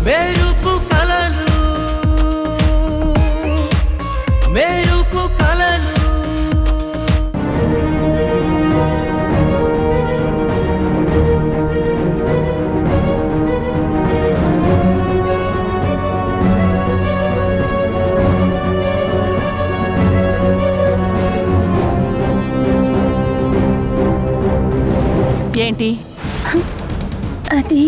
మెరుపు కలలు మెరుపు కలలు ఏంటి అది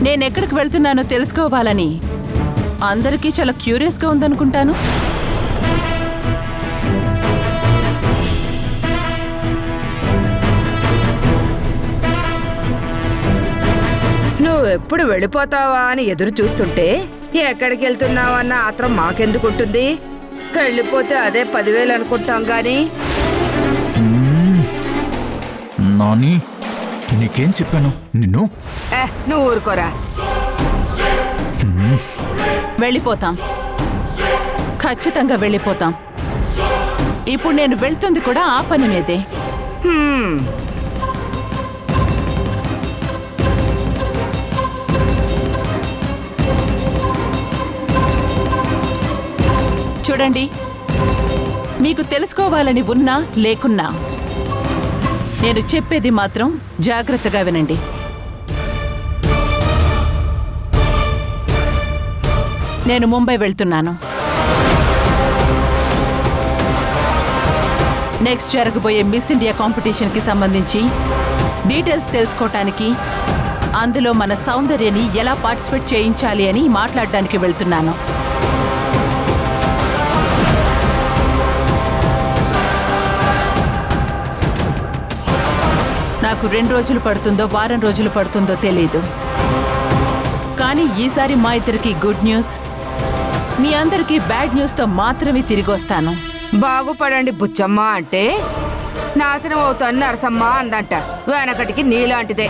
నేనెక్కడికి వెళ్తున్నానో తెలుసుకోవాలని అందరికీ చాలా క్యూరియస్గా ఉందనుకుంటాను. నువ్వెప్పుడు వెళ్ళిపోతావా అని ఎదురు చూస్తుంటే ఎక్కడికి వెళ్తున్నావన్న ఆత్రం మాకెందుకుంటుంది? వెళ్ళిపోతే అదే 10,000 అనుకుంటాం గాని. నాని, నీకేం చెప్పాను నిన్ను? నువ్వు ఊరుకోరా. వెళ్ళిపోతాం, ఖచ్చితంగా వెళ్ళిపోతాం. ఇప్పుడు నేను వెళ్తుంది కూడా ఆ పని మీదే. చూడండి, మీకు తెలుసుకోవాలని ఉన్నా లేకున్నా నేను చెప్పేది మాత్రం జాగ్రత్తగా వినండి. నేను ముంబై వెళ్తున్నాను. నెక్స్ట్ జరగబోయే మిస్ ఇండియా కాంపిటీషన్కి సంబంధించి డీటెయిల్స్ తెలుసుకోవటానికి, అందులో మన సౌందర్యని ఎలా పార్టిసిపేట్ చేయించాలి అని మాట్లాడడానికి వెళ్తున్నాను. నాకు 2 రోజులు పడుతుందో వారం రోజులు పడుతుందో తెలీదు. కానీ ఈసారి మా ఇద్దరికి గుడ్ న్యూస్, మీ అందరికీ బ్యాడ్ న్యూస్తో మాత్రమే తిరిగి వస్తాను. బాగుపడండి బుచ్చమ్మ అంటే నాశనం అవుతాను నరసమ్మ అందంట. వెనకటికి నీలాంటిదే.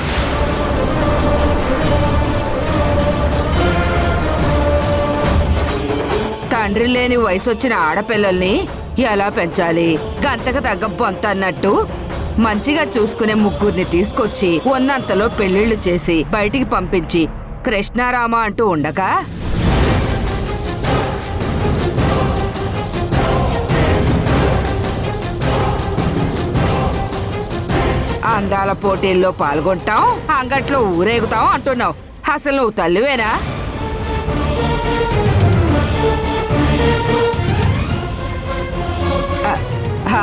తండ్రి లేని వయసు వచ్చిన ఆడపిల్లల్ని ఎలా పెంచాలి, గంతకు తగ్గ బొంత అన్నట్టు మంచిగా చూసుకునే 3 తీసుకొచ్చి ఉన్నంతలో పెళ్లిళ్లు చేసి బయటికి పంపించి కృష్ణారామ అంటూ ఉండగా అందాల పోటీల్లో పాల్గొంటాం, అంగట్లో ఊరేగుతాం అంటున్నావు. అసలు నువ్వు తల్లివేనా?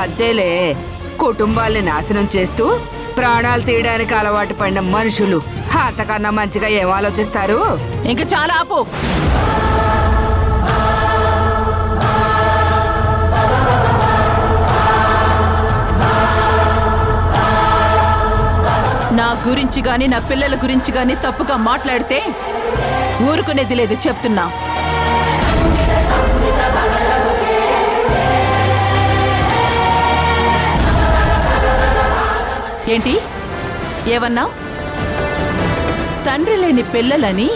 అదేలే, కుటుంబాల్ని నాశనం చేస్తూ ప్రాణాలు తీయడానికి అలవాటు పడిన మనుషులు అంతకన్నా మంచిగా ఏం ఆలోచిస్తారు? ఇంక చాలా ఆపు. నా గురించి గాని నా పిల్లల గురించి గాని తప్పుగా మాట్లాడితే ఊరుకునేది లేదు, చెప్తున్నా. ఏంటి ఏవన్నా? తండ్రి లేని పిల్లలని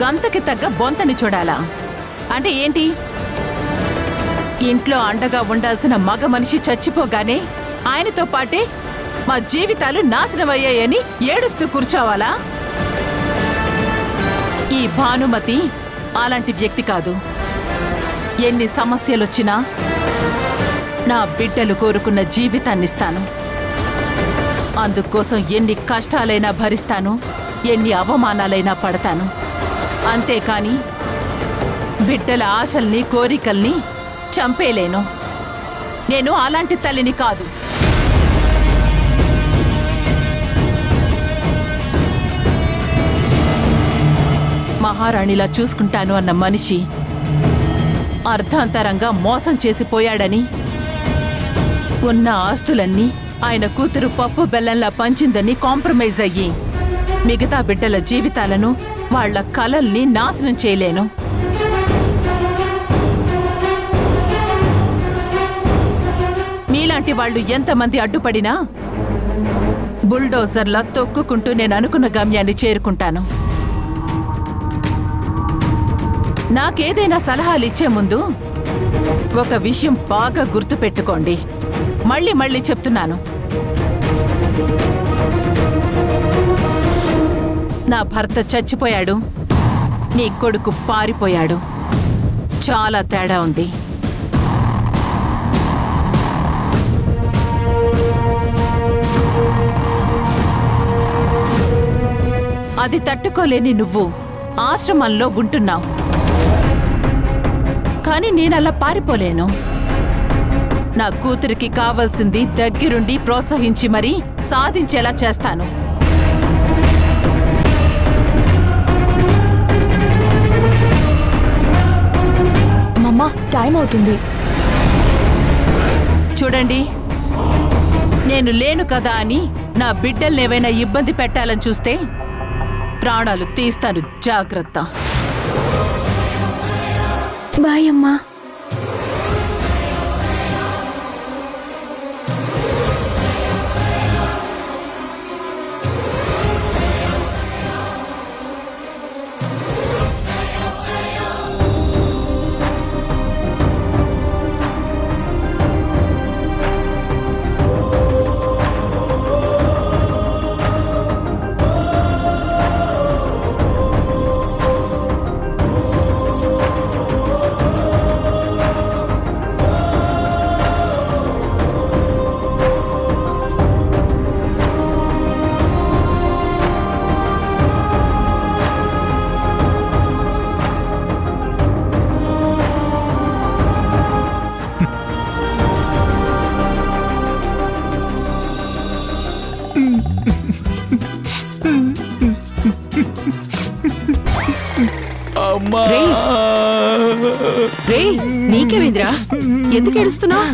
గంతకి తగ్గ బొంతని చూడాలా అంటే ఏంటి? ఇంట్లో అండగా ఉండాల్సిన మగ మనిషి చచ్చిపోగానే ఆయనతో పాటే మా జీవితాలు నాశనమయ్యాయని ఏడుస్తూ కూర్చోవాలా? ఈ భానుమతి అలాంటి వ్యక్తి కాదు. ఎన్ని సమస్యలొచ్చినా నా బిడ్డలు కోరుకున్న జీవితాన్నిస్తాను. అందుకోసం ఎన్ని కష్టాలైనా భరిస్తాను, ఎన్ని అవమానాలైనా పడతాను. అంతేకాని బిడ్డల ఆశల్ని కోరికల్ని చంపేలేను. నేను అలాంటి తల్లిని కాదు. మహారాణిలా చూసుకుంటాను అన్న మనిషి అర్ధాంతరంగా మోసం చేసిపోయాడని, ఉన్న ఆస్తులన్నీ ఆయన కూతురు పప్పు బెల్లంలా పంచిందని కాంప్రమైజ్ అయ్యి మిగతా బిడ్డల జీవితాలను, వాళ్ల కలల్ని నాశనం చేయలేను. మీలాంటి వాళ్ళు ఎంతమంది అడ్డుపడినా బుల్డోజర్లా తొక్కుకుంటూ నేను అనుకున్న గమ్యాన్ని చేరుకుంటాను. నాకేదైనా సలహాలు ఇచ్చే ముందు ఒక విషయం బాగా గుర్తుపెట్టుకోండి. మళ్ళీ చెప్తున్నాను. నా భర్త చచ్చిపోయాడు, నీ కొడుకు పారిపోయాడు. చాలా తేడా ఉంది. అది తట్టుకోలేని నువ్వు ఆశ్రమంలో ఉంటున్నావు. కానీ నేనలా పారిపోలేను. నా కూతురికి కావలసింది దగ్గరుండి ప్రోత్సహించి మరీ సాధించేలా చేస్తాను. మమ్మా, టైం అవుతుంది. చూడండి, నేను లేను కదా అని నా బిడ్డల్నేవైనా ఇబ్బంది పెట్టాలని చూస్తే ప్రాణాలు తీస్తాను. జాగ్రత్త. బాయ్ అమ్మా. అమ్మా, రే, నీకేమిందిరా? ఎందుకు ఏడుస్తున్నావు?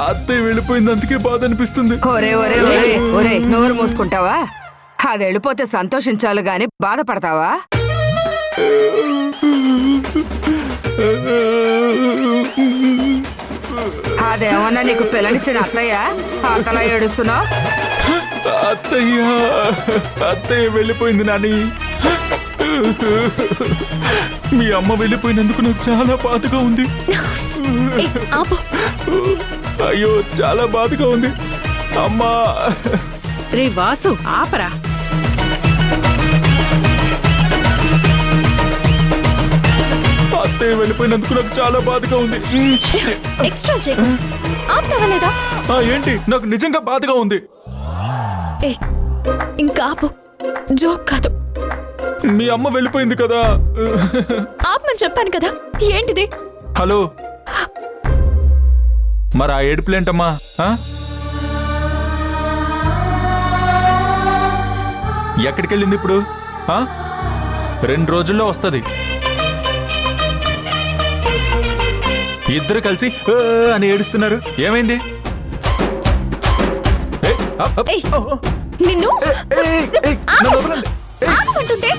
అత్తయ్య వెళ్ళిపోయింది, అందుకే బాధ అనిపిస్తుంది. ఒరే ఒరే ఒరే ఒరే, నోరు మూసుకుంటావా? అది వెళ్ళిపోతే సంతోషించాలి గాని బాధపడతావా? అదేమన్నా నీకు పిల్లనిచ్చిన అత్తయ్య? అంతలా ఏడుస్తున్నావు? అత్తయ్య వెళ్ళిపోయింది నాని. మీ అమ్మ వెళ్ళిపోయినందుకు నాకు చాలా బాధగా ఉంది. అయ్యో, చాలా బాధగా ఉంది అమ్మా. రే వాసు, ఆపరా. అత్తయ్య వెళ్ళిపోయినందుకు నాకు చాలా బాధగా ఉంది. ఎక్స్ట్రా చేయకు. ఆపుతావా? ఏంటి, నాకు నిజంగా బాధగా ఉంది. ఇంకా ఆపు. జోక్ కాదు. మీ అమ్మ వెళ్ళిపోయింది కదా. ఆపమని చెప్పాను కదా. ఏంటిది? హలో, మరి ఆ ఏడుపులేంటమ్మా? ఎక్కడికెళ్ళింది ఇప్పుడు? 2 రోజుల్లో వస్తుంది. ఇద్దరు కలిసి అని ఏడుస్తున్నారు. ఏమైంది? నిన్ను ఆగమంటుంటే